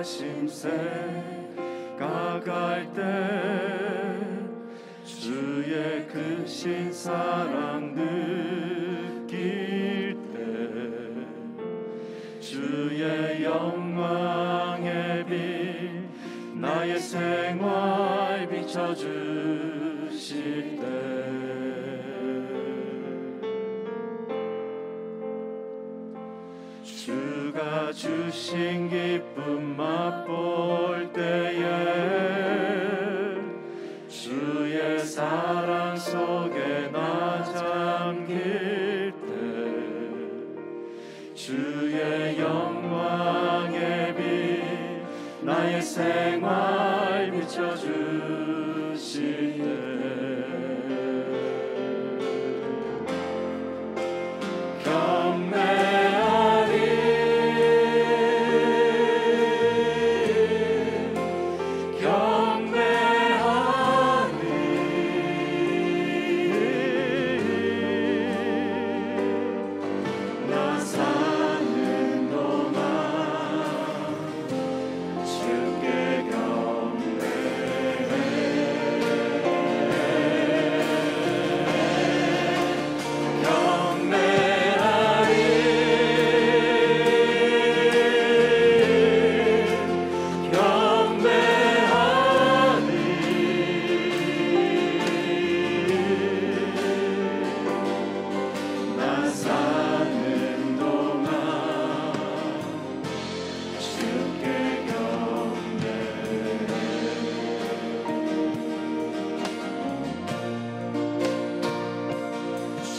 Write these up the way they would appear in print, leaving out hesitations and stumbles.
심새가 갈 때 주의 크신 사랑 느낄 때 주의 영광의 빛 나의 생활 비춰주실 때 주가 주신 기쁨 맛볼 때에 주의 사랑 속에 나 잠길 때 주의 영광의 빛 나의 생활 비춰주실 때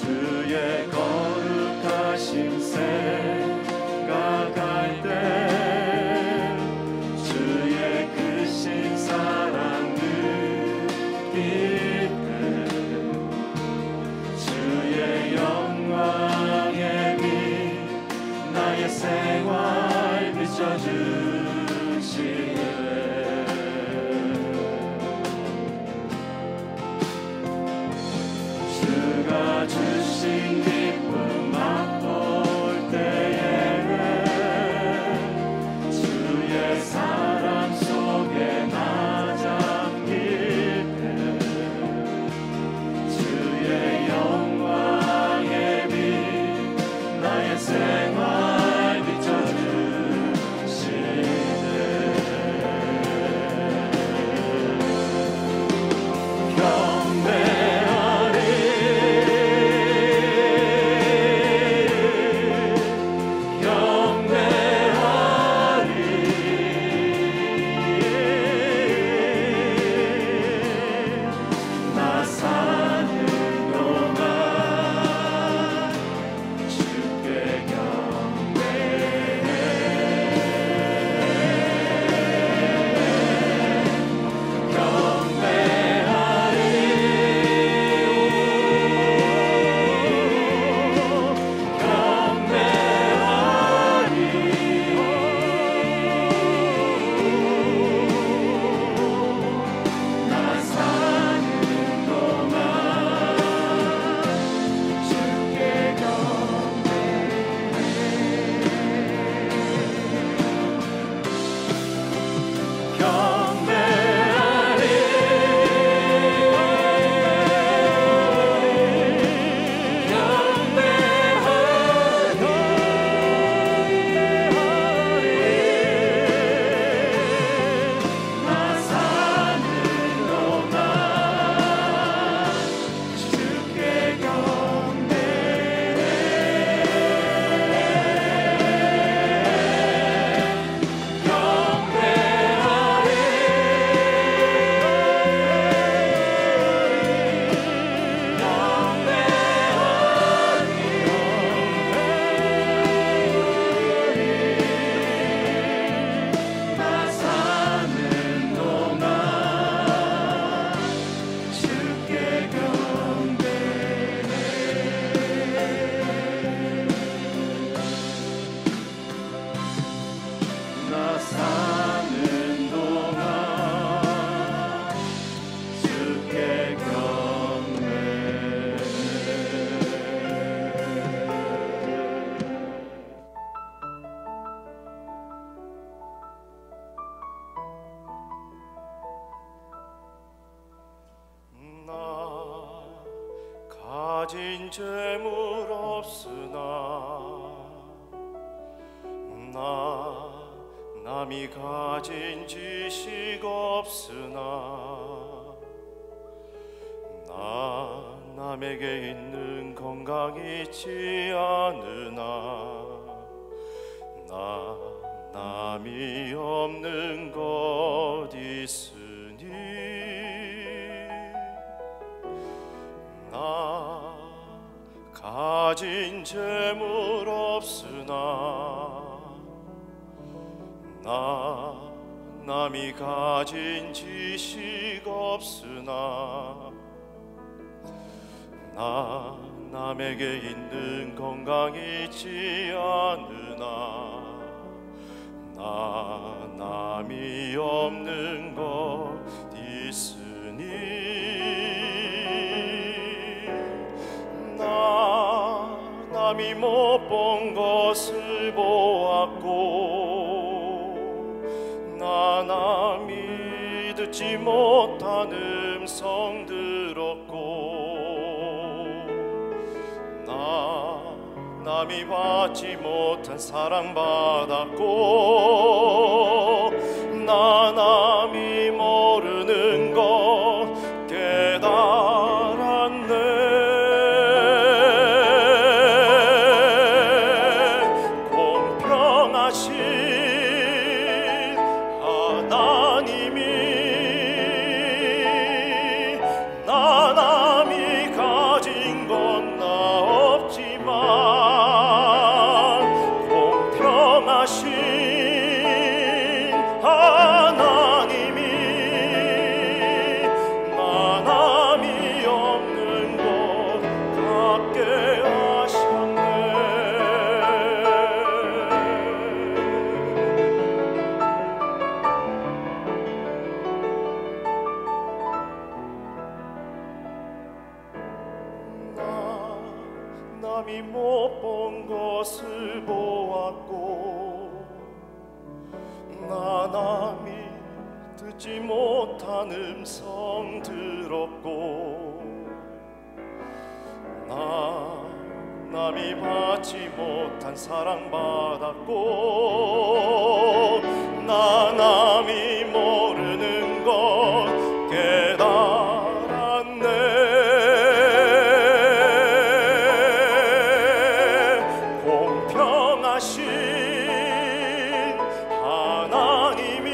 주의 거룩하신 새가 갈 때 주의 크신 사랑 느낄 때 주의 영광의 빛 나의 생활 비춰주실 때 주가 주신 기쁨 맛볼 때에 주의 사랑 가진 재물 없으나 남이 가진 지식 없으나 남에게 있는 건강 있지 않으나 남이 없는 것 있으니 가진 재물 없으나 남이 가진 지식 없으나 남에게 있는 건강 있지 않으나 남이 없는 것 있으니 남이 못 본 것을 보았고 남이 듣지 못한 음성 들었고 남이 받지 못한 사랑 받았고 남이 모르는 것 깨달았네. 공평하신 하나님이 남이 가진 건 나 없지만 공평하신 하나님이 남이 없는 것 갖게 하셨네. 남이 못 본 것을 보았고 남이 듣지 못한 음성 들었고 남이 받지 못한 사랑 받았고 남이 모르는 것 깨달았네. 공평하신 하나님이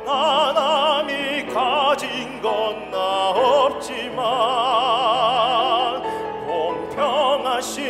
남이 가진 건 나 없지만 공평하신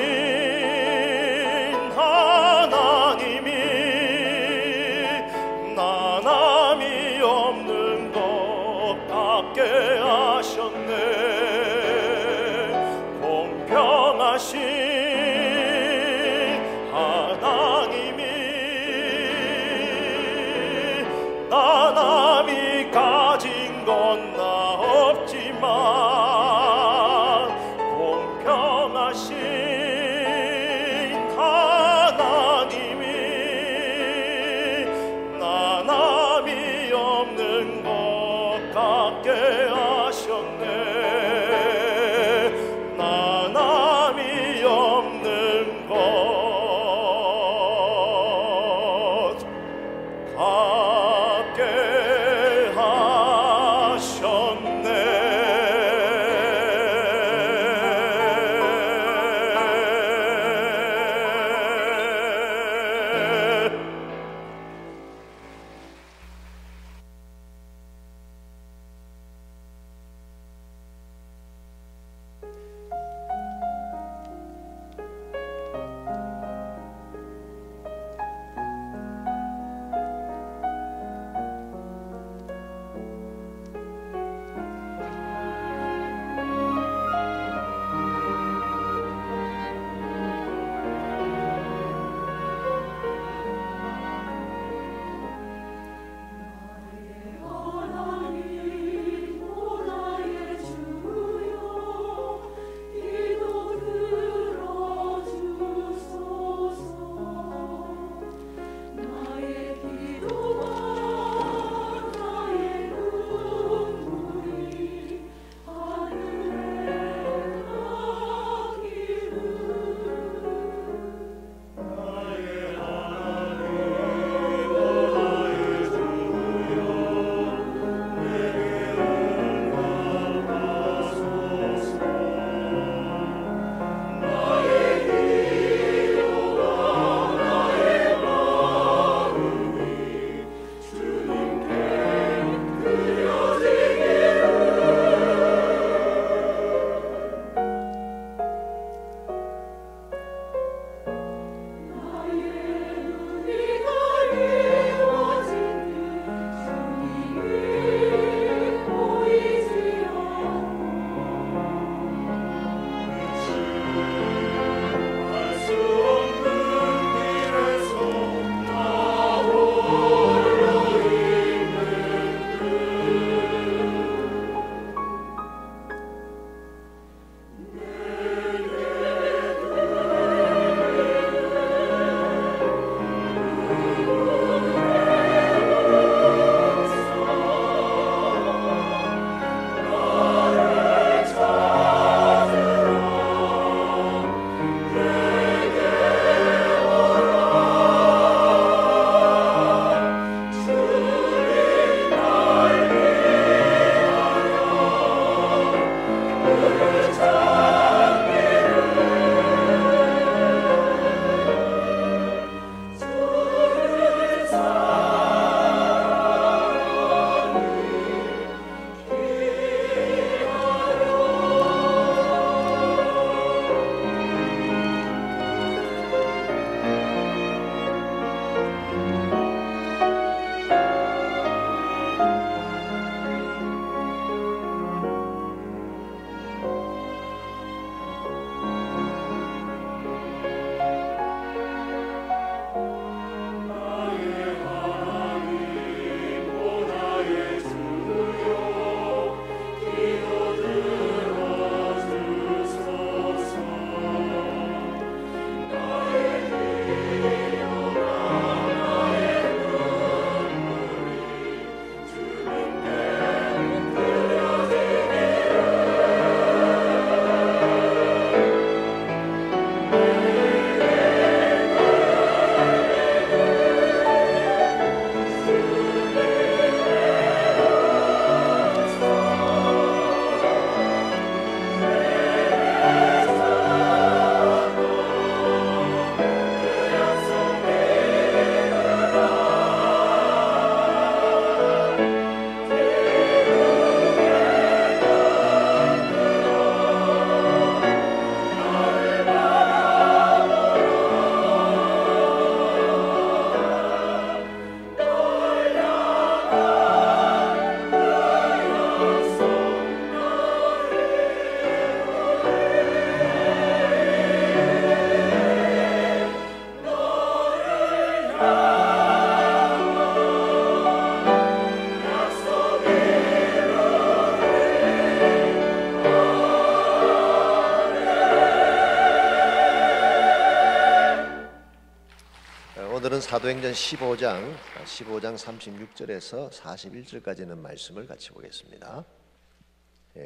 오늘은 사도행전 15장 36절에서 41절까지는 말씀을 같이 보겠습니다.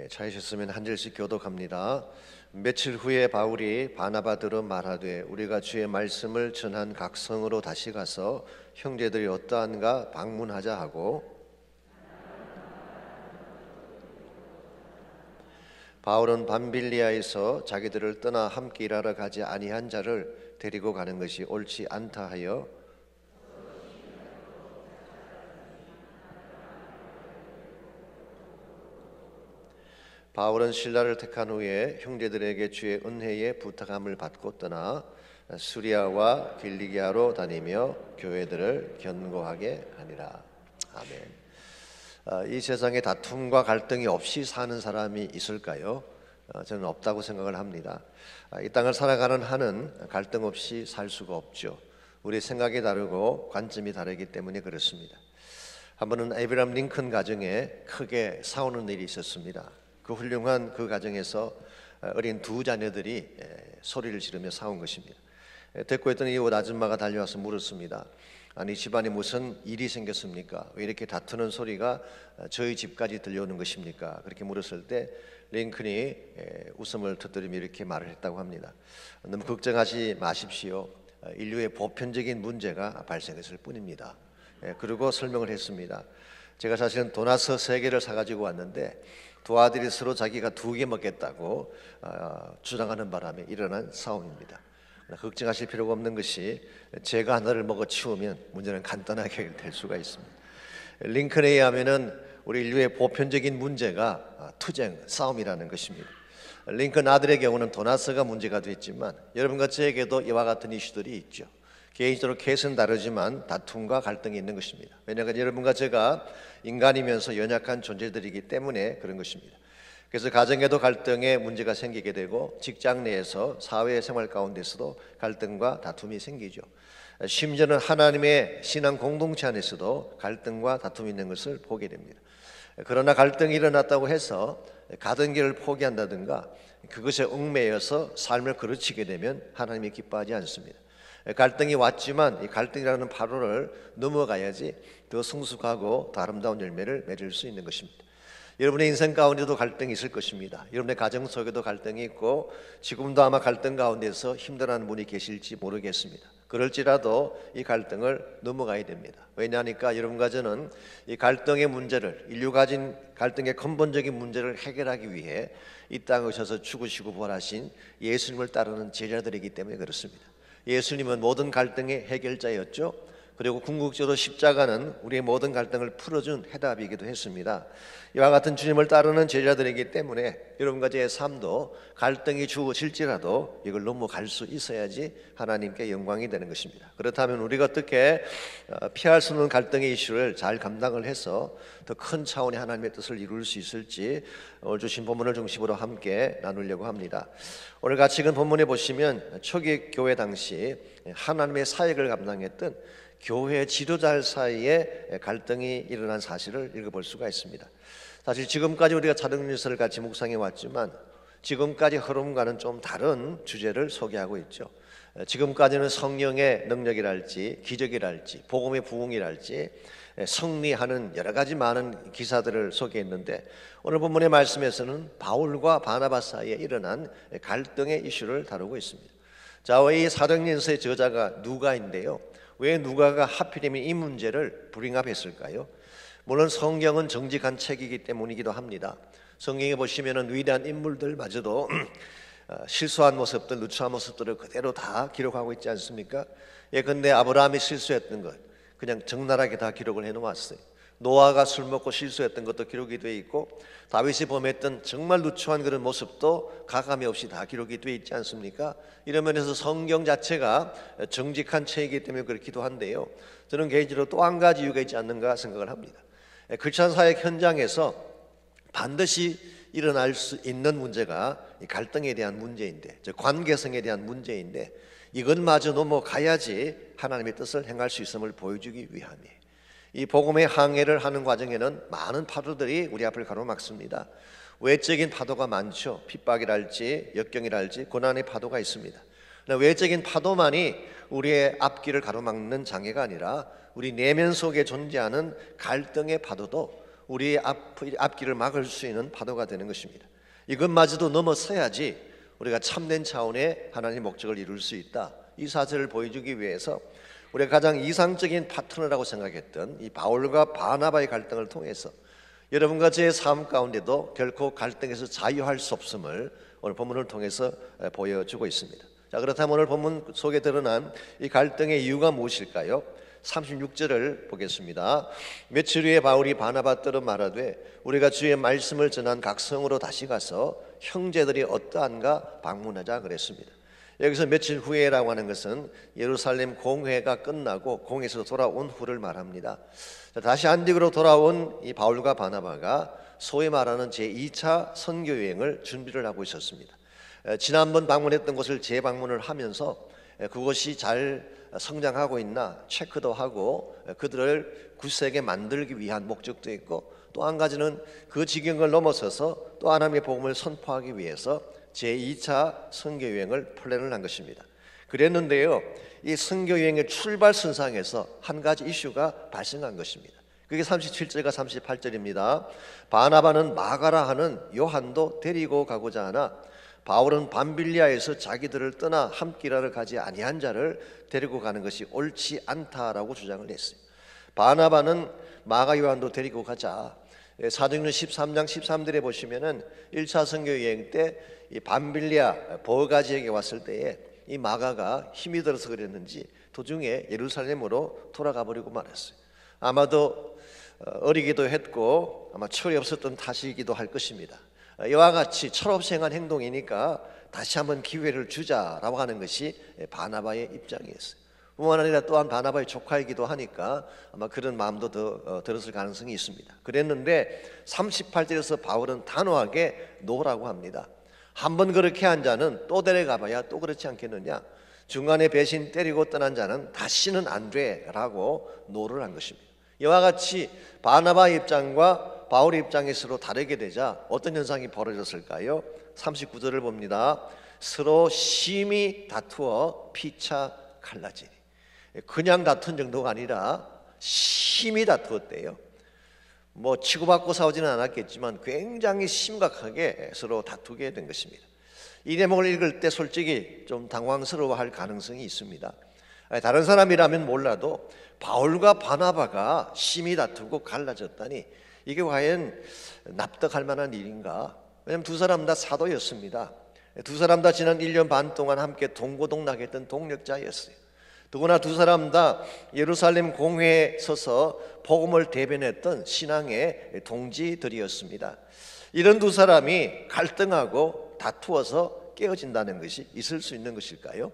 찾으셨으면 한 절씩 교독합니다. 며칠 후에 바울이 바나바더러 말하되 우리가 주의 말씀을 전한 각 성으로 다시 가서 형제들이 어떠한가 방문하자 하고, 바울은 밤빌리아에서 자기들을 떠나 함께 일하러 가지 아니한 자를 데리고 가는 것이 옳지 않다 하여 바울은 신라를 택한 후에 형제들에게 주의 은혜에 부탁함을 받고 떠나 수리아와 길리기아로 다니며 교회들을 견고하게 하니라. 아멘. 이 세상에 다툼과 갈등이 없이 사는 사람이 있을까요? 저는 없다고 생각을 합니다. 이 땅을 살아가는 한은 갈등 없이 살 수가 없죠. 우리 생각이 다르고 관점이 다르기 때문에 그렇습니다. 한 번은 에이브라함 링컨 가정에 크게 싸우는 일이 있었습니다. 그 훌륭한 그 가정에서 어린 두 자녀들이 소리를 지르며 싸운 것입니다. 듣고 있던 이웃 아줌마가 달려와서 물었습니다. 아니, 집안에 무슨 일이 생겼습니까? 왜 이렇게 다투는 소리가 저희 집까지 들려오는 것입니까? 그렇게 물었을 때 링컨이 웃음을 터뜨리며 이렇게 말을 했다고 합니다. 너무 걱정하지 마십시오. 인류의 보편적인 문제가 발생했을 뿐입니다. 그리고 설명을 했습니다. 제가 사실은 도나스 3개를 사가지고 왔는데 두 아들이 서로 자기가 2개 먹겠다고 주장하는 바람에 일어난 싸움입니다. 걱정하실 필요가 없는 것이 제가 하나를 먹어 치우면 문제는 간단하게 해결될 수가 있습니다. 링컨에 의하면은 우리 인류의 보편적인 문제가 투쟁, 싸움이라는 것입니다. 링컨 아들의 경우는 도나스가 문제가 됐지만 여러분과 저에게도 이와 같은 이슈들이 있죠. 개인적으로 케이스는 다르지만 다툼과 갈등이 있는 것입니다. 왜냐하면 여러분과 제가 인간이면서 연약한 존재들이기 때문에 그런 것입니다. 그래서 가정에도 갈등의 문제가 생기게 되고 직장 내에서 사회생활 가운데서도 갈등과 다툼이 생기죠. 심지어는 하나님의 신앙 공동체 안에서도 갈등과 다툼이 있는 것을 보게 됩니다. 그러나 갈등이 일어났다고 해서 가던 길을 포기한다든가 그것에 얽매여서 삶을 그르치게 되면 하나님이 기뻐하지 않습니다. 갈등이 왔지만 이 갈등이라는 파도를 넘어가야지 더 성숙하고 더 아름다운 열매를 맺을 수 있는 것입니다. 여러분의 인생 가운데도 갈등이 있을 것입니다. 여러분의 가정 속에도 갈등이 있고 지금도 아마 갈등 가운데서 힘들어하는 분이 계실지 모르겠습니다. 그럴지라도 이 갈등을 넘어가야 됩니다. 왜냐하니까 여러분과 저는 이 갈등의 문제를, 인류가 가진 갈등의 근본적인 문제를 해결하기 위해 이 땅에 오셔서 죽으시고 부활하신 예수님을 따르는 제자들이기 때문에 그렇습니다. 예수님은 모든 갈등의 해결자였죠. 그리고 궁극적으로 십자가는 우리의 모든 갈등을 풀어준 해답이기도 했습니다. 이와 같은 주님을 따르는 제자들이기 때문에 여러분과 제 삶도 갈등이 주어질지라도 이걸 넘어갈 수 있어야지 하나님께 영광이 되는 것입니다. 그렇다면 우리가 어떻게 피할 수 없는 갈등의 이슈를 잘 감당을 해서 더 큰 차원의 하나님의 뜻을 이룰 수 있을지 오늘 주신 본문을 중심으로 함께 나누려고 합니다. 오늘 같이 읽은 본문에 보시면 초기 교회 당시 하나님의 사역을 감당했던 교회 지도자 사이에 갈등이 일어난 사실을 읽어볼 수가 있습니다. 사실 지금까지 우리가 사도행전을 같이 묵상해 왔지만 지금까지 흐름과는 좀 다른 주제를 소개하고 있죠. 지금까지는 성령의 능력이랄지 기적이랄지 복음의 부흥이랄지 승리하는 여러 가지 많은 기사들을 소개했는데 오늘 본문의 말씀에서는 바울과 바나바 사이에 일어난 갈등의 이슈를 다루고 있습니다. 자, 이 사도행전서의 저자가 누가인데요. 왜 누가가 하필이면 이 문제를 브링업했을까요? 물론 성경은 정직한 책이기 때문이기도 합니다. 성경에 보시면은 위대한 인물들마저도 실수한 모습들, 누추한 모습들을 그대로 다 기록하고 있지 않습니까? 예컨대 아브라함이 실수했던 것 그냥 적나라하게 다 기록을 해놓았어요. 노아가 술 먹고 실수했던 것도 기록이 되어 있고 다윗이 범했던 정말 누추한 그런 모습도 가감이 없이 다 기록이 되어 있지 않습니까? 이런 면에서 성경 자체가 정직한 책이기 때문에 그렇기도 한데요. 저는 개인적으로 또 한 가지 이유가 있지 않는가 생각을 합니다. 크리스천 사역 현장에서 반드시 일어날 수 있는 문제가 갈등에 대한 문제인데, 즉 관계성에 대한 문제인데 이것마저 넘어가야지 하나님의 뜻을 행할 수 있음을 보여주기 위함이에요. 이 복음의 항해를 하는 과정에는 많은 파도들이 우리 앞을 가로막습니다. 외적인 파도가 많죠. 핍박이랄지 역경이랄지 고난의 파도가 있습니다. 외적인 파도만이 우리의 앞길을 가로막는 장애가 아니라 우리 내면 속에 존재하는 갈등의 파도도 우리의 앞길을 막을 수 있는 파도가 되는 것입니다. 이것마저도 넘어서야지 우리가 참된 차원의 하나님의 목적을 이룰 수 있다. 이 사실을 보여주기 위해서 우리가 가장 이상적인 파트너라고 생각했던 이 바울과 바나바의 갈등을 통해서 여러분과 제 삶 가운데도 결코 갈등에서 자유할 수 없음을 오늘 본문을 통해서 보여주고 있습니다. 자, 그렇다면 오늘 본문 속에 드러난 이 갈등의 이유가 무엇일까요? 36절을 보겠습니다. 며칠 후에 바울이 바나바 따라 말하되 우리가 주의 말씀을 전한 각 성으로 다시 가서 형제들이 어떠한가 방문하자 그랬습니다. 여기서 며칠 후에라고 하는 것은 예루살렘 공회가 끝나고 공회에서 돌아온 후를 말합니다. 다시 안디오로 돌아온 이 바울과 바나바가 소위 말하는 제2차 선교 여행을 준비를 하고 있었습니다. 지난번 방문했던 곳을 재방문을 하면서 그것이 잘 성장하고 있나 체크도 하고 그들을 굳세게 만들기 위한 목적도 있고, 또 한 가지는 그 지경을 넘어서서 또 하나님의 복음을 선포하기 위해서 제2차 선교여행을 플랜을 한 것입니다. 그랬는데요, 이 선교여행의 출발선상에서 한 가지 이슈가 발생한 것입니다. 그게 37절과 38절입니다. 바나바는 마가라 하는 요한도 데리고 가고자 하나 바울은 밤빌리아에서 자기들을 떠나 함께라를 가지 아니한 자를 데리고 가는 것이 옳지 않다라고 주장을 했어요. 바나바는 마가 요한도 데리고 가자. 사도행전 13장 13절에 보시면은 1차 선교 여행 때 이 밤빌리아 버가지에게 왔을 때에 이 마가가 힘이 들어서 그랬는지 도중에 예루살렘으로 돌아가 버리고 말았어요. 아마도 어리기도 했고 아마 철이 없었던 탓이기도 할 것입니다. 이와 같이 철없이행한 행동이니까 다시 한번 기회를 주자라고 하는 것이 바나바의 입장이었어요. 뿐만 아니라 또한 바나바의 조카이기도 하니까 아마 그런 마음도 더 들었을 가능성이 있습니다. 그랬는데 38절에서 바울은 단호하게 노라고 합니다. 한번 그렇게 한 자는 또 데려가봐야 또 그렇지 않겠느냐. 중간에 배신 때리고 떠난 자는 다시는 안 돼라고 노를 한 것입니다. 이와 같이 바나바 입장과 바울의 입장이 서로 다르게 되자 어떤 현상이 벌어졌을까요? 39절을 봅니다. 서로 심히 다투어 피차 갈라지니. 그냥 다툰 정도가 아니라 심히 다투었대요. 뭐 치고받고 싸우지는 않았겠지만 굉장히 심각하게 서로 다투게 된 것입니다. 이 대목을 읽을 때 솔직히 좀 당황스러워할 가능성이 있습니다. 다른 사람이라면 몰라도 바울과 바나바가 심히 다투고 갈라졌다니 이게 과연 납득할 만한 일인가? 왜냐하면 두 사람 다 사도였습니다. 두 사람 다 지난 1년 반 동안 함께 동고동락했던 동력자였어요. 더구나 두 사람 다 예루살렘 공회에 서서 복음을 대변했던 신앙의 동지들이었습니다. 이런 두 사람이 갈등하고 다투어서 깨어진다는 것이 있을 수 있는 것일까요?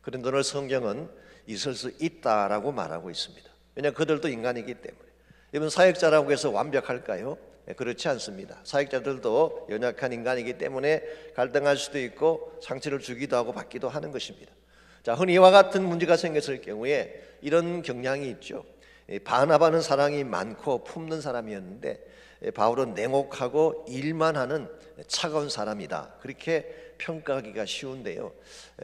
그런데 오늘 성경은 있을 수 있다라고 말하고 있습니다. 왜냐하면 그들도 인간이기 때문에. 여러분, 사역자라고 해서 완벽할까요? 그렇지 않습니다. 사역자들도 연약한 인간이기 때문에 갈등할 수도 있고 상처를 주기도 하고 받기도 하는 것입니다. 자, 흔히 이와 같은 문제가 생겼을 경우에 이런 경향이 있죠. 바나바는 사랑이 많고 품는 사람이었는데 바울은 냉혹하고 일만 하는 차가운 사람이다. 그렇게 평가하기가 쉬운데요,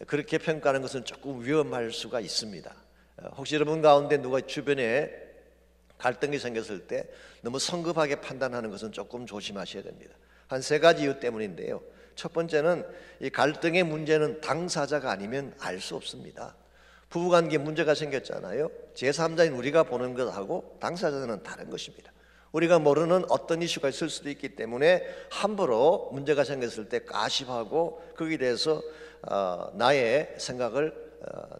그렇게 평가하는 것은 조금 위험할 수가 있습니다. 혹시 여러분 가운데 누가 주변에 갈등이 생겼을 때 너무 성급하게 판단하는 것은 조금 조심하셔야 됩니다. 한 세 가지 이유 때문인데요. 첫 번째는 이 갈등의 문제는 당사자가 아니면 알 수 없습니다. 부부관계에 문제가 생겼잖아요. 제3자인 우리가 보는 것하고 당사자는 다른 것입니다. 우리가 모르는 어떤 이슈가 있을 수도 있기 때문에 함부로 문제가 생겼을 때 가십하고 거기에 대해서 나의 생각을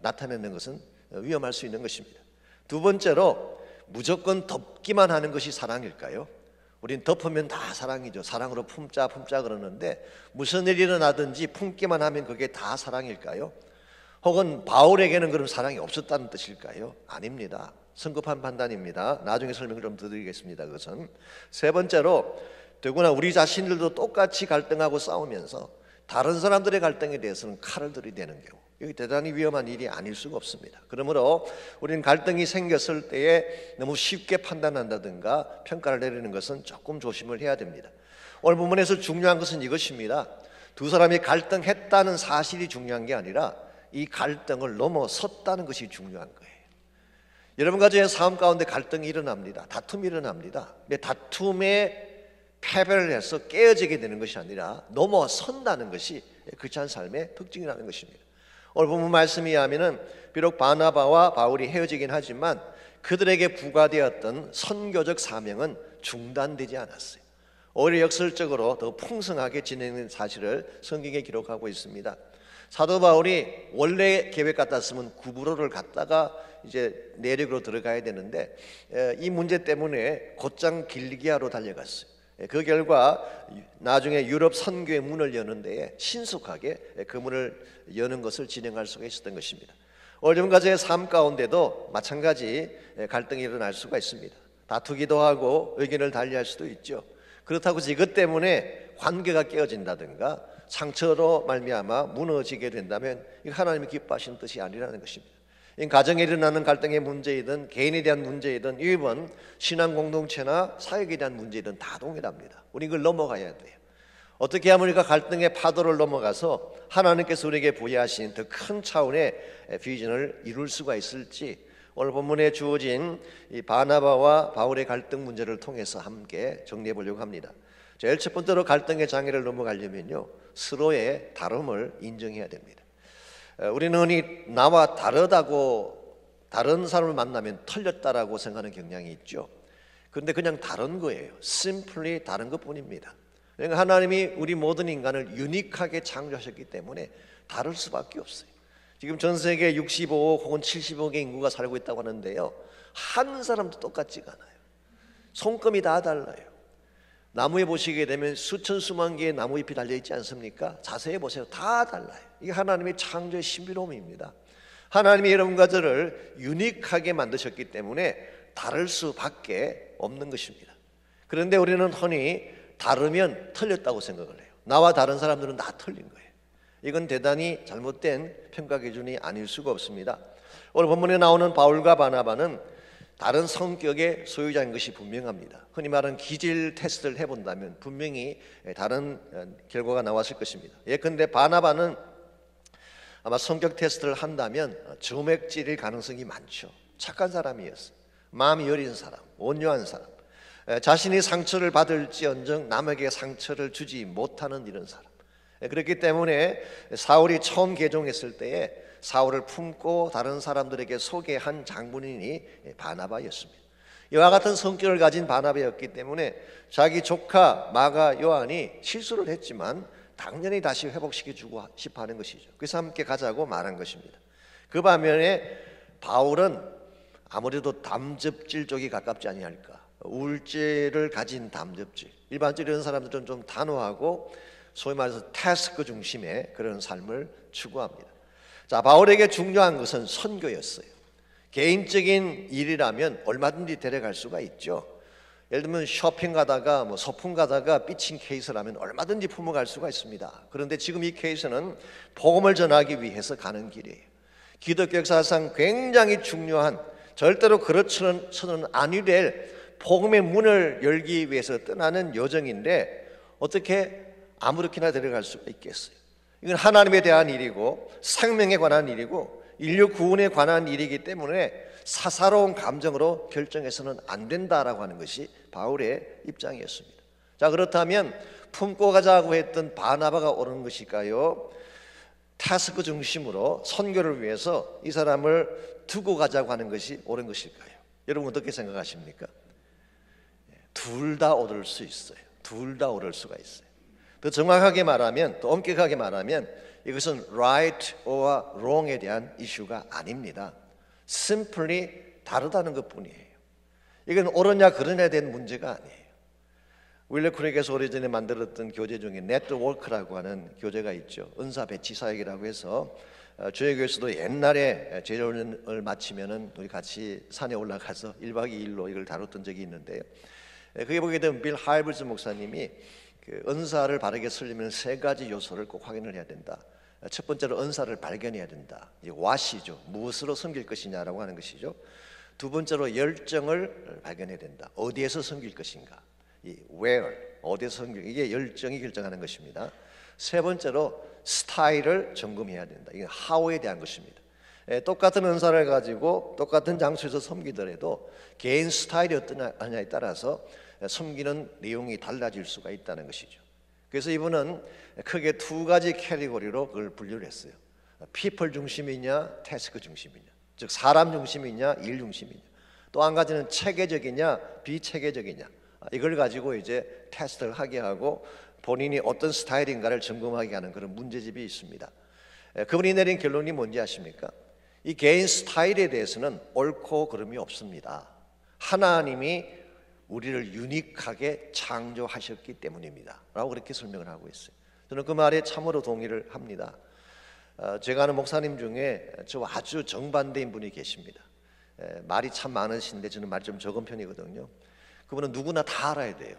나타내는 것은 위험할 수 있는 것입니다. 두 번째로 무조건 덮기만 하는 것이 사랑일까요? 우린 덮으면 다 사랑이죠. 사랑으로 품자 그러는데 무슨 일이 일어나든지 품기만 하면 그게 다 사랑일까요? 혹은 바울에게는 그런 사랑이 없었다는 뜻일까요? 아닙니다. 성급한 판단입니다. 나중에 설명을 좀 드리겠습니다. 그것은. 세 번째로 더구나 우리 자신들도 똑같이 갈등하고 싸우면서 다른 사람들의 갈등에 대해서는 칼을 들이대는 경우, 이게 대단히 위험한 일이 아닐 수가 없습니다. 그러므로 우리는 갈등이 생겼을 때에 너무 쉽게 판단한다든가 평가를 내리는 것은 조금 조심을 해야 됩니다. 오늘 본문에서 중요한 것은 이것입니다. 두 사람이 갈등했다는 사실이 중요한 게 아니라 이 갈등을 넘어섰다는 것이 중요한 거예요. 여러분 가정의 삶 가운데 갈등이 일어납니다. 다툼이 일어납니다. 근데 다툼에 패배를 해서 깨어지게 되는 것이 아니라 넘어선다는 것이 크리스찬 삶의 특징이라는 것입니다. 오늘 본문 말씀에 의하면은 비록 바나바와 바울이 헤어지긴 하지만 그들에게 부과되었던 선교적 사명은 중단되지 않았어요. 오히려 역설적으로 더 풍성하게 진행된 사실을 성경에 기록하고 있습니다. 사도 바울이 원래 계획 같았으면 구브로를 갔다가 이제 내륙으로 들어가야 되는데 이 문제 때문에 곧장 길리기아로 달려갔어요. 그 결과 나중에 유럽 선교의 문을 여는 데에 신속하게 그 문을 여는 것을 진행할 수가 있었던 것입니다. 오늘 가정의 삶 가운데도 마찬가지 갈등이 일어날 수가 있습니다. 다투기도 하고 의견을 달리할 수도 있죠. 그렇다고 해서 이것 때문에 관계가 깨어진다든가 상처로 말미암아 무너지게 된다면 이거 하나님이 기뻐하시는 뜻이 아니라는 것입니다. 가정에 일어나는 갈등의 문제이든 개인에 대한 문제이든 이번 신앙 공동체나 사역에 대한 문제이든 다 동일합니다. 우리 이걸 넘어가야 돼요. 어떻게 하면 우리가 갈등의 파도를 넘어가서 하나님께서 우리에게 부여하신 더 큰 차원의 비전을 이룰 수가 있을지 오늘 본문에 주어진 이 바나바와 바울의 갈등 문제를 통해서 함께 정리해 보려고 합니다. 제일 첫 번째로 갈등의 장애를 넘어가려면요, 서로의 다름을 인정해야 됩니다. 우리는 흔히 나와 다르다고 다른 사람을 만나면 틀렸다라고 생각하는 경향이 있죠. 그런데 그냥 다른 거예요. simply 다른 것뿐입니다. 그러니까 하나님이 우리 모든 인간을 유니크하게 창조하셨기 때문에 다를 수밖에 없어요. 지금 전 세계 65억 혹은 70억의 인구가 살고 있다고 하는데요, 한 사람도 똑같지가 않아요. 손금이 다 달라요. 나무에 보시게 되면 수천 수만 개의 나무잎이 달려있지 않습니까? 자세히 보세요. 다 달라요. 이게 하나님의 창조의 신비로움입니다. 하나님이 여러분과 저를 유니크하게 만드셨기 때문에 다를 수밖에 없는 것입니다. 그런데 우리는 흔히 다르면 틀렸다고 생각을 해요. 나와 다른 사람들은 다 틀린 거예요. 이건 대단히 잘못된 평가 기준이 아닐 수가 없습니다. 오늘 본문에 나오는 바울과 바나바는 다른 성격의 소유자인 것이 분명합니다. 흔히 말하는 기질 테스트를 해본다면 분명히 다른 결과가 나왔을 것입니다. 예컨대 바나바는 아마 성격 테스트를 한다면 점액질일 가능성이 많죠. 착한 사람이었어요. 마음이 여린 사람, 온유한 사람, 자신이 상처를 받을지언정 남에게 상처를 주지 못하는 이런 사람. 그렇기 때문에 사울이 처음 개종했을 때에 사울을 품고 다른 사람들에게 소개한 장본인이 바나바였습니다. 이와 같은 성격을 가진 바나바였기 때문에 자기 조카 마가 요한이 실수를 했지만 당연히 다시 회복시켜주고 싶어 하는 것이죠. 그래서 함께 가자고 말한 것입니다. 그 반면에 바울은 아무래도 담즙질 쪽이 가깝지 아니할까. 우울증을 가진 담즙질. 일반적으로 이런 사람들은 좀 단호하고 소위 말해서 태스크 중심의 그런 삶을 추구합니다. 자, 바울에게 중요한 것은 선교였어요. 개인적인 일이라면 얼마든지 데려갈 수가 있죠. 예를 들면 쇼핑 가다가 소풍 가다가 삐친 케이스라면 얼마든지 품어갈 수가 있습니다. 그런데 지금 이 케이스는 복음을 전하기 위해서 가는 길이에요. 기독교 역사상 굉장히 중요한, 절대로 그렇지는 아니 될 복음의 문을 열기 위해서 떠나는 여정인데 어떻게 아무렇게나 데려갈 수가 있겠어요? 이건 하나님에 대한 일이고 생명에 관한 일이고 인류 구원에 관한 일이기 때문에 사사로운 감정으로 결정해서는 안 된다라고 하는 것이 바울의 입장이었습니다. 자, 그렇다면 품고 가자고 했던 바나바가 옳은 것일까요? 타스크 중심으로 선교를 위해서 이 사람을 두고 가자고 하는 것이 옳은 것일까요? 여러분 어떻게 생각하십니까? 둘 다 옳을 수 있어요. 둘 다 옳을 수가 있어요. 더 정확하게 말하면, 또 엄격하게 말하면 이것은 right or wrong에 대한 이슈가 아닙니다. simply 다르다는 것뿐이에요. 이건 옳으냐 그르냐에 대한 문제가 아니에요. 윌리 크랙에서 오래전에 만들었던 교재 중에 네트워크라고 하는 교재가 있죠. 은사 배치 사역이라고 해서 저희 교회에서도 옛날에 제자훈련을 마치면은 우리 같이 산에 올라가서 1박 2일로 이걸 다뤘던 적이 있는데요. 그게 보게 되면 빌 하이블스 목사님이 그 은사를 바르게 쓰려면 세 가지 요소를 꼭 확인을 해야 된다. 첫 번째로 은사를 발견해야 된다. 이제 what이죠. 무엇으로 섬길 것이냐라고 하는 것이죠. 두 번째로 열정을 발견해야 된다. 어디에서 섬길 것인가. 이 where, 어디에서 섬길, 이게 열정이 결정하는 것입니다. 세 번째로 스타일을 점검해야 된다. 이게 how에 대한 것입니다. 똑같은 은사를 가지고 똑같은 장소에서 섬기더라도 개인 스타일이 어떠냐에 따라서 섬기는 내용이 달라질 수가 있다는 것이죠. 그래서 이분은 크게 두 가지 캐리고리로 그걸 분류를 했어요. people 중심이냐, 태스크 중심이냐, 즉 사람 중심이냐, 일 중심이냐. 또 한 가지는 체계적이냐, 비체계적이냐. 이걸 가지고 이제 테스트를 하게 하고 본인이 어떤 스타일인가를 점검하게 하는 그런 문제집이 있습니다. 그분이 내린 결론이 뭔지 아십니까? 이 개인 스타일에 대해서는 옳고 그름이 없습니다. 하나님이 우리를 유니크하게 창조하셨기 때문입니다 라고 그렇게 설명을 하고 있어요. 저는 그 말에 참으로 동의를 합니다. 제가 아는 목사님 중에 저 아주 정반대인 분이 계십니다. 말이 참 많으신데 저는 말이 좀 적은 편이거든요. 그분은 누구나 다 알아야 돼요.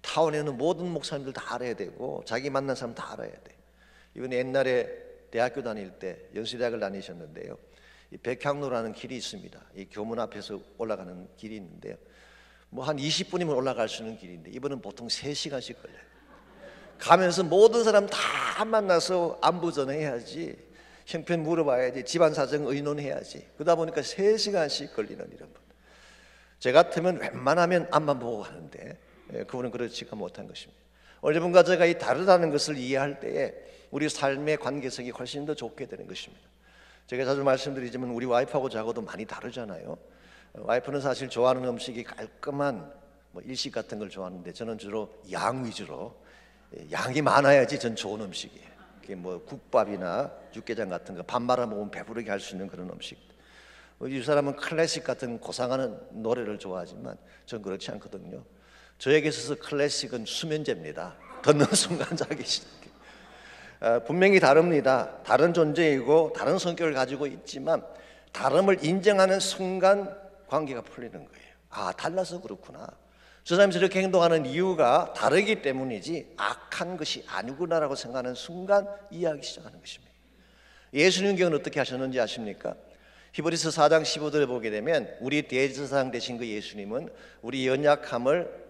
타운에는 모든 목사님들 다 알아야 되고 자기 만난 사람 다 알아야 돼. 이분이 옛날에 대학교 다닐 때 연세대학을 다니셨는데요, 이 백향로라는 길이 있습니다. 이 교문 앞에서 올라가는 길이 있는데요, 뭐 한 20분이면 올라갈 수 있는 길인데 이분은 보통 3시간씩 걸려요. 가면서 모든 사람 다 만나서 안부 전해야지, 형편 물어봐야지, 집안 사정 의논해야지. 그러다 보니까 3시간씩 걸리는 이런 분. 제 같으면 웬만하면 앞만 보고 가는데 그분은 그렇지가 못한 것입니다. 여러분과 제가 이 다르다는 것을 이해할 때에 우리 삶의 관계성이 훨씬 더 좋게 되는 것입니다. 제가 자주 말씀드리지만 우리 와이프하고 저하고도 많이 다르잖아요. 와이프는 사실 좋아하는 음식이 깔끔한 일식 같은 걸 좋아하는데 저는 주로 양 위주로, 양이 많아야지 전 좋은 음식이에요. 그게 뭐 국밥이나 육개장 같은 거 밥 말아 먹으면 배부르게 할 수 있는 그런 음식. 이 사람은 클래식 같은 고상하는 노래를 좋아하지만 전 그렇지 않거든요. 저에게 있어서 클래식은 수면제입니다. 듣는 순간 자기 시작해. 분명히 다릅니다. 다른 존재이고 다른 성격을 가지고 있지만 다름을 인정하는 순간 관계가 풀리는 거예요. 아, 달라서 그렇구나. 저 사람이 저렇게 행동하는 이유가 다르기 때문이지 악한 것이 아니구나라고 생각하는 순간 이해하기 시작하는 것입니다. 예수님 경우는 어떻게 하셨는지 아십니까? 히브리서 4장 15절에 보게 되면 우리 대제사장 되신 그 예수님은 우리 연약함을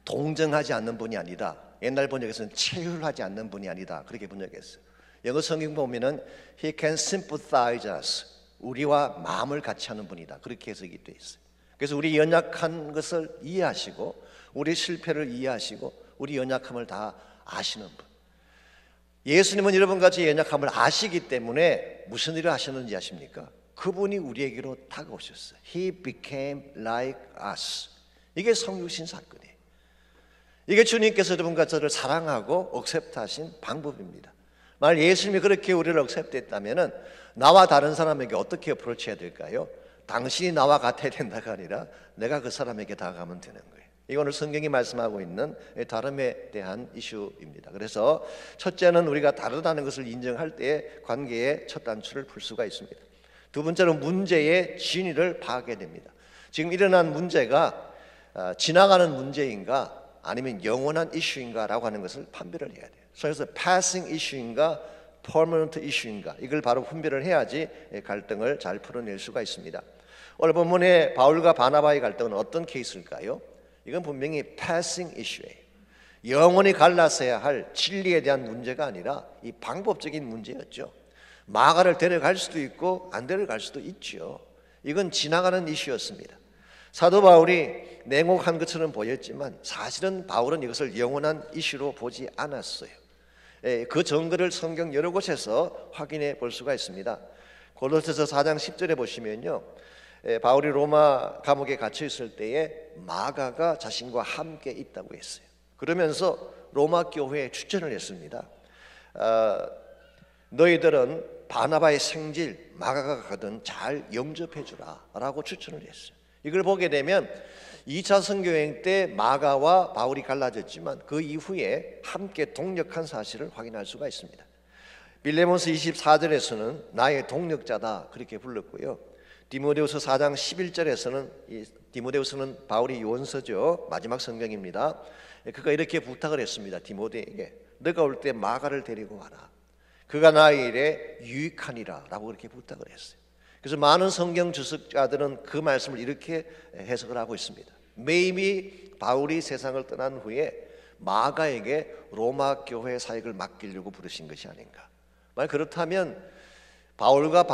동정하지 않는 분이 아니다. 옛날 번역에서는 체휼하지 않는 분이 아니다. 그렇게 번역했어요. 영어 성경 보면은 He can sympathize us. 우리와 마음을 같이 하는 분이다. 그렇게 해석이 되어 있어요. 그래서 우리 연약한 것을 이해하시고 우리 실패를 이해하시고 우리 연약함을 다 아시는 분. 예수님은 여러분같이 연약함을 아시기 때문에 무슨 일을 하셨는지 아십니까? 그분이 우리에게로 다가오셨어요. He became like us. 이게 성육신 사건이에요. 이게 주님께서 여러분과 저를 사랑하고 억셉트하신 방법입니다. 만약 예수님이 그렇게 우리를 억셉트했다면 나와 다른 사람에게 어떻게 어프로치해야 될까요? 당신이 나와 같아야 된다가 아니라 내가 그 사람에게 다가가면 되는 거예요. 이거 오늘 성경이 말씀하고 있는 다름에 대한 이슈입니다. 그래서 첫째는 우리가 다르다는 것을 인정할 때 관계의 첫 단추를 풀 수가 있습니다. 두 번째로 문제의 진위를 파악해야 됩니다. 지금 일어난 문제가 지나가는 문제인가 아니면 영원한 이슈인가 라고 하는 것을 판별을 해야 돼요. 그래서 passing 이슈인가 permanent 이슈인가 이걸 바로 분별을 해야지 갈등을 잘 풀어낼 수가 있습니다. 오늘 본문의 바울과 바나바의 갈등은 어떤 케이스일까요? 이건 분명히 passing 이슈예요. 영원히 갈라서야 할 진리에 대한 문제가 아니라 이 방법적인 문제였죠. 마가를 데려갈 수도 있고 안 데려갈 수도 있죠. 이건 지나가는 이슈였습니다. 사도 바울이 냉혹한 것처럼 보였지만 사실은 바울은 이것을 영원한 이슈로 보지 않았어요. 그 증거를 성경 여러 곳에서 확인해 볼 수가 있습니다. 골로새서 4장 10절에 보시면요, 바울이 로마 감옥에 갇혀 있을 때에 마가가 자신과 함께 있다고 했어요. 그러면서 로마 교회에 추천을 했습니다. 너희들은 바나바의 생질 마가가 가든 잘 영접해 주라 라고 추천을 했어요. 이걸 보게 되면 2차 선교여행 때 마가와 바울이 갈라졌지만 그 이후에 함께 동력한 사실을 확인할 수가 있습니다. 빌레몬스 24절에서는 나의 동력자다 그렇게 불렀고요. 디모데후서 4장 11절에서는 디모데후서는 바울이 요원서죠. 마지막 성경입니다. 그가 이렇게 부탁을 했습니다. 디모데에게 너가 올 때 마가를 데리고 와라. 그가 나의 일에 유익하니라 라고 그렇게 부탁을 했어요. 그래서 많은 성경 주석자들은 그 말씀을 이렇게 해석을 하고 있습니다. Maybe 바울이 세상을 떠난 후에 마가에게 로마 교회 사역을 맡기려고 부르신 것이 아닌가. 만약 그렇다면 바울과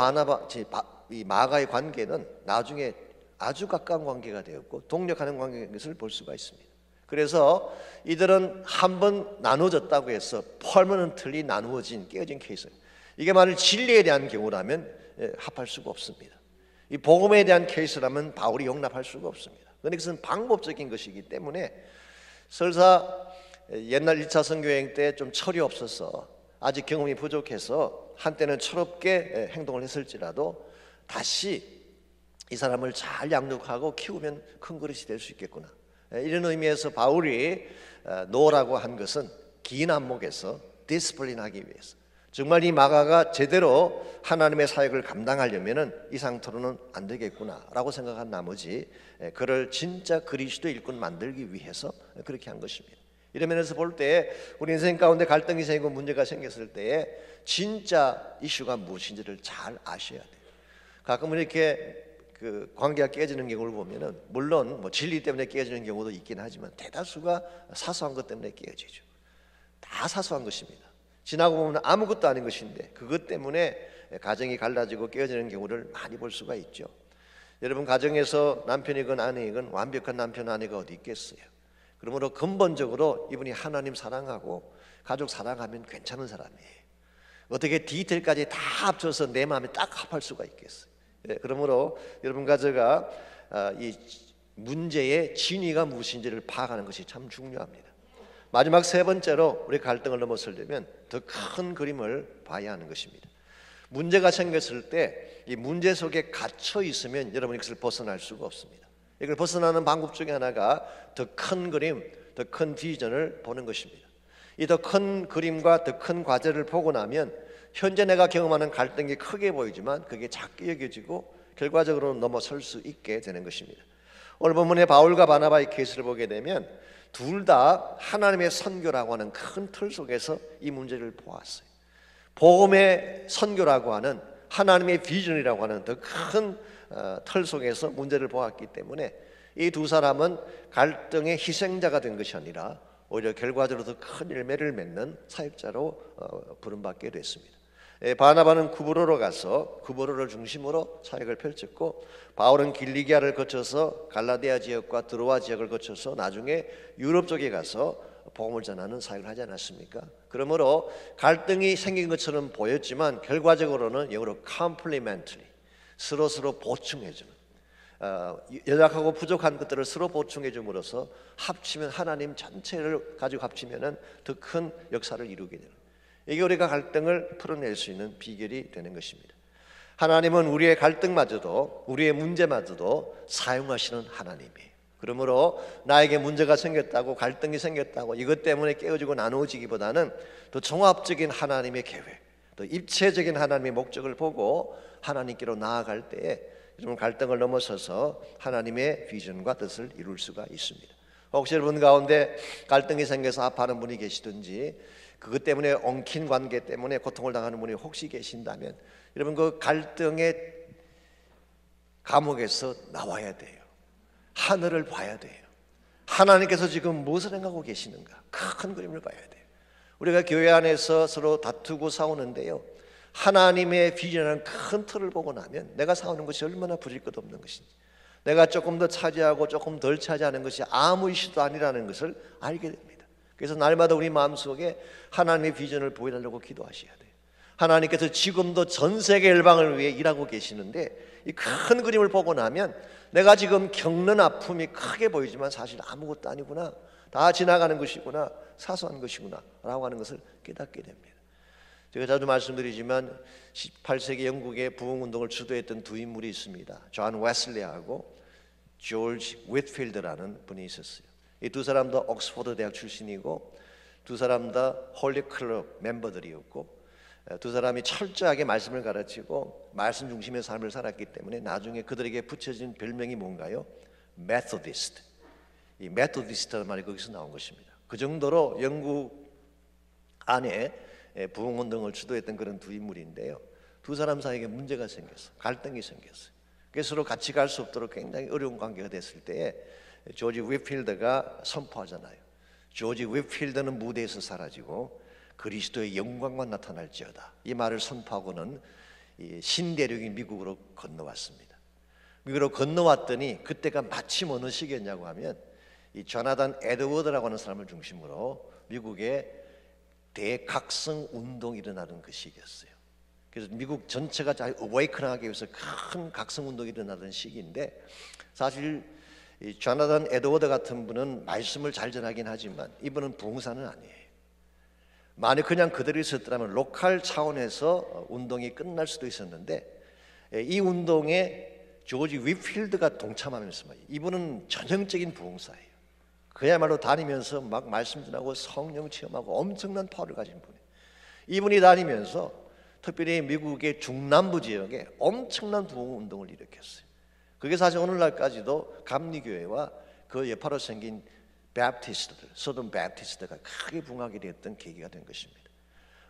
이 마가의 관계는 나중에 아주 가까운 관계가 되었고 동력하는 관계인 것을 볼 수가 있습니다. 그래서 이들은 한번 나누어졌다고 해서 퍼머넌틀리 나누어진 깨어진 케이스예요. 이게 만일 진리에 대한 경우라면 합할 수가 없습니다. 이 복음에 대한 케이스라면 바울이 용납할 수가 없습니다. 그런데 그것은 방법적인 것이기 때문에 설사 옛날 1차 선교여행 때 좀 철이 없어서 아직 경험이 부족해서 한때는 철없게 행동을 했을지라도 다시 이 사람을 잘 양육하고 키우면 큰 그릇이 될 수 있겠구나. 이런 의미에서 바울이 노라고 한 것은 긴 안목에서 디스플린하기 위해서, 정말 이 마가가 제대로 하나님의 사역을 감당하려면은 이 상태로는 안 되겠구나라고 생각한 나머지 그를 진짜 그리스도 일꾼 만들기 위해서 그렇게 한 것입니다. 이런 면에서 볼 때 우리 인생 가운데 갈등이 생기고 문제가 생겼을 때에 진짜 이슈가 무엇인지를 잘 아셔야 돼요. 가끔은 이렇게 그 관계가 깨지는 경우를 보면은 물론 뭐 진리 때문에 깨지는 경우도 있긴 하지만 대다수가 사소한 것 때문에 깨지죠. 다 사소한 것입니다. 지나고 보면 아무것도 아닌 것인데 그것 때문에 가정이 갈라지고 깨어지는 경우를 많이 볼 수가 있죠. 여러분, 가정에서 남편이건 아내이건 완벽한 남편 아내가 어디 있겠어요. 그러므로 근본적으로 이분이 하나님 사랑하고 가족 사랑하면 괜찮은 사람이에요. 어떻게 디테일까지 다 합쳐서 내 마음에 딱 합할 수가 있겠어요. 그러므로 여러분과 제가 이 문제의 진위가 무엇인지를 파악하는 것이 참 중요합니다. 마지막 세 번째로 우리 갈등을 넘어서려면 더 큰 그림을 봐야 하는 것입니다. 문제가 생겼을 때 이 문제 속에 갇혀 있으면 여러분이 그것을 벗어날 수가 없습니다. 이걸 벗어나는 방법 중에 하나가 더 큰 그림, 더 큰 비전을 보는 것입니다. 이 더 큰 그림과 더 큰 과제를 보고 나면 현재 내가 경험하는 갈등이 크게 보이지만 그게 작게 여겨지고 결과적으로 넘어설 수 있게 되는 것입니다. 오늘 본문의 바울과 바나바의 케이스를 보게 되면 둘 다 하나님의 선교라고 하는 큰 틀 속에서 이 문제를 보았어요. 복음의 선교라고 하는 하나님의 비전이라고 하는 더 큰 틀 속에서 문제를 보았기 때문에 이 두 사람은 갈등의 희생자가 된 것이 아니라 오히려 결과적으로 더 큰 열매를 맺는 사역자로 부름받게 됐습니다. 바나바는 구브로로 가서 구브로를 중심으로 사역을 펼쳤고, 바울은 길리기아를 거쳐서 갈라디아 지역과 드로아 지역을 거쳐서 나중에 유럽 쪽에 가서 복음을 전하는 사역을 하지 않았습니까? 그러므로 갈등이 생긴 것처럼 보였지만 결과적으로는 영어로 complementary, 서로 보충해주는, 연약하고 부족한 것들을 서로 보충해 줌으로써 합치면 하나님 전체를 가지고 합치면은 더 큰 역사를 이루게 되는, 이게 우리가 갈등을 풀어낼 수 있는 비결이 되는 것입니다. 하나님은 우리의 갈등마저도, 우리의 문제마저도 사용하시는 하나님이에요. 그러므로 나에게 문제가 생겼다고, 갈등이 생겼다고 이것 때문에 깨어지고 나누어지기보다는 더 종합적인 하나님의 계획, 더 입체적인 하나님의 목적을 보고 하나님께로 나아갈 때에 여러분 갈등을 넘어서서 하나님의 비전과 뜻을 이룰 수가 있습니다. 혹시 여러분 가운데 갈등이 생겨서 아파하는 분이 계시든지 그것 때문에 엉킨 관계 때문에 고통을 당하는 분이 혹시 계신다면 여러분 그 갈등의 감옥에서 나와야 돼요. 하늘을 봐야 돼요. 하나님께서 지금 무엇을 행하고 계시는가, 큰 그림을 봐야 돼요. 우리가 교회 안에서 서로 다투고 싸우는데요, 하나님의 비전이라는 큰 틀을 보고 나면 내가 싸우는 것이 얼마나 부릴 것 없는 것인지, 내가 조금 더 차지하고 조금 덜 차지하는 것이 아무 이슈도 아니라는 것을 알게 됩니다. 그래서 날마다 우리 마음속에 하나님의 비전을 보여달라고 기도하셔야 돼요. 하나님께서 지금도 전 세계 열방을 위해 일하고 계시는데 이 큰 그림을 보고 나면 내가 지금 겪는 아픔이 크게 보이지만 사실 아무것도 아니구나, 다 지나가는 것이구나, 사소한 것이구나 라고 하는 것을 깨닫게 됩니다. 제가 자주 말씀드리지만 18세기 영국의 부흥운동을 주도했던 두 인물이 있습니다. 존 웨슬리하고 조지 윗필드라는 분이 있었어요. 이 두 사람도 옥스퍼드 대학 출신이고 두 사람 다 홀리 클럽 멤버들이었고 두 사람이 철저하게 말씀을 가르치고 말씀 중심의 삶을 살았기 때문에 나중에 그들에게 붙여진 별명이 뭔가요? 메소디스트. 이 메소디스트라는 말이 거기서 나온 것입니다. 그 정도로 영국 안에 부흥운동을 주도했던 그런 두 인물인데요, 두 사람 사이에 문제가 생겼어요. 갈등이 생겼어요. 그래서 서로 같이 갈 수 없도록 굉장히 어려운 관계가 됐을 때에 조지 윗필드가 선포하잖아요. 조지 휘필드는 무대에서 사라지고 그리스도의 영광만 나타날지어다. 이 말을 선포하고는 신대륙인 미국으로 건너왔습니다. 미국으로 건너왔더니 그때가 마침 어느 시기였냐고 하면 이 조나단 에드워드라고 하는 사람을 중심으로 미국의 대각성 운동이 일어나는 그 시기였어요. 그래서 미국 전체가 잘 어웨이큰하기 위해서 큰 각성 운동이 일어나던 시기인데, 사실 이 조나단 에드워드 같은 분은 말씀을 잘 전하긴 하지만 이분은 부흥사는 아니에요. 만약 그냥 그대로 있었더라면 로컬 차원에서 운동이 끝날 수도 있었는데, 이 운동에 조지 휘필드가 동참하면서 이분은 전형적인 부흥사예요. 그야말로 다니면서 막 말씀 전하고 성령 체험하고 엄청난 파워를 가진 분이에요. 이분이 다니면서 특별히 미국의 중남부 지역에 엄청난 부흥 운동을 일으켰어요. 그게 사실 오늘날까지도 감리교회와 그 여파로 생긴 베프티스트들, 서던 베프티스트가 크게 부흥하게 되었던 계기가 된 것입니다.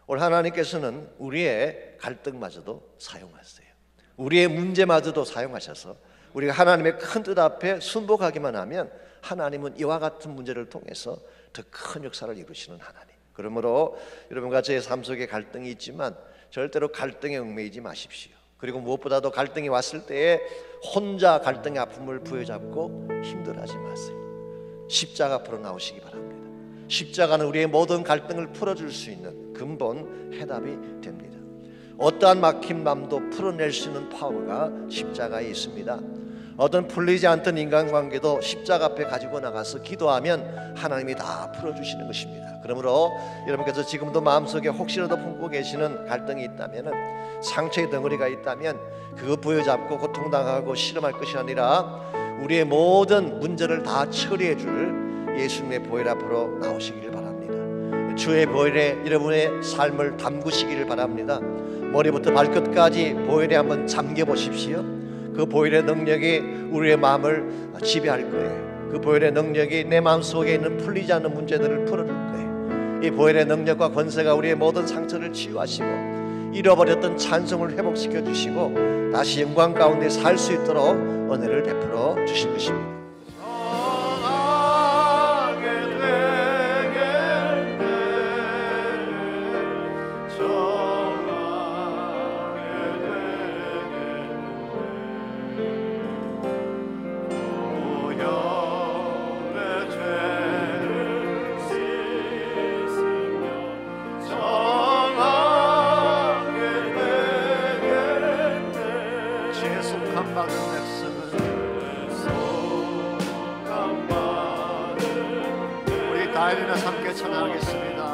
오늘 하나님께서는 우리의 갈등마저도 사용하세요. 우리의 문제마저도 사용하셔서 우리가 하나님의 큰 뜻 앞에 순복하기만 하면 하나님은 이와 같은 문제를 통해서 더 큰 역사를 이루시는 하나님. 그러므로 여러분과 저의 삶 속에 갈등이 있지만 절대로 갈등에 얽매이지 마십시오. 그리고 무엇보다도 갈등이 왔을 때에 혼자 갈등의 아픔을 부여잡고 힘들어하지 마세요. 십자가 앞으로 나오시기 바랍니다. 십자가는 우리의 모든 갈등을 풀어줄 수 있는 근본 해답이 됩니다. 어떠한 막힌 마음도 풀어낼 수 있는 파워가 십자가에 있습니다. 어떤 풀리지 않던 인간관계도 십자가 앞에 가지고 나가서 기도하면 하나님이 다 풀어주시는 것입니다. 그러므로 여러분께서 지금도 마음속에 혹시라도 품고 계시는 갈등이 있다면, 상처의 덩어리가 있다면 그거 부여잡고 고통당하고 실험할 것이 아니라 우리의 모든 문제를 다 처리해 줄 예수님의 보혈 앞으로 나오시기를 바랍니다. 주의 보혈에 여러분의 삶을 담그시기를 바랍니다. 머리부터 발끝까지 보혈에 한번 잠겨 보십시오. 그 보혈의 능력이 우리의 마음을 지배할 거예요. 그 보혈의 능력이 내 마음속에 있는 풀리지 않는 문제들을 풀어줄 거예요. 이 보혈의 능력과 권세가 우리의 모든 상처를 치유하시고 잃어버렸던 찬송을 회복시켜 주시고 다시 영광 가운데 살 수 있도록 은혜를 베풀어 주실 것입니다. 다윗이나 함께 찬양하겠습니다.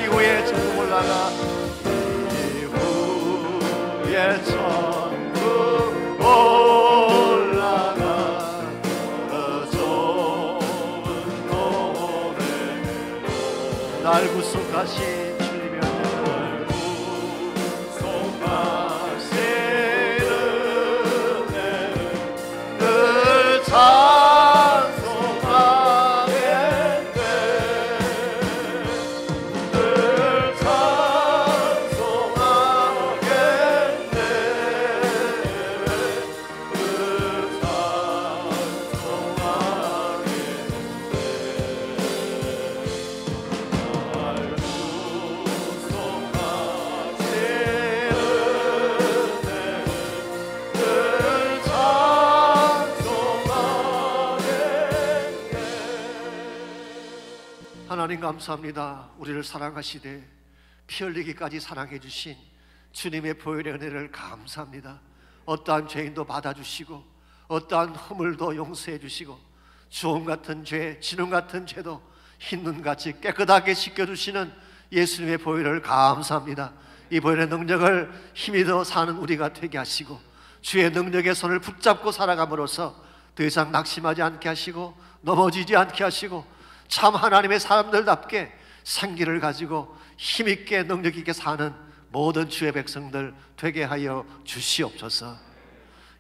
이후에 천국 올라가 이후에 천국 올라가 그 좁은 노래로 나 사랑하신 주님의 은혜를 늘 찬송하겠네. 늘 찬송하겠네. 늘 하나님 감사합니다. 우리를 사랑하시되 피 흘리기까지 사랑해 주신 주님의 보혈의 은혜를 감사합니다. 어떠한 죄인도 받아주시고 어떠한 허물도 용서해 주시고 주홍 같은 죄, 진홍 같은 죄도 흰눈같이 깨끗하게 씻겨주시는 예수님의 보혈을 감사합니다. 이 보혈의 능력을 힘이 더 사는 우리가 되게 하시고 주의 능력의 손을 붙잡고 살아감으로써 더 이상 낙심하지 않게 하시고 넘어지지 않게 하시고 참 하나님의 사람들답게 생기를 가지고 힘있게 능력있게 사는 모든 주의 백성들 되게 하여 주시옵소서.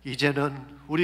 이제는 우리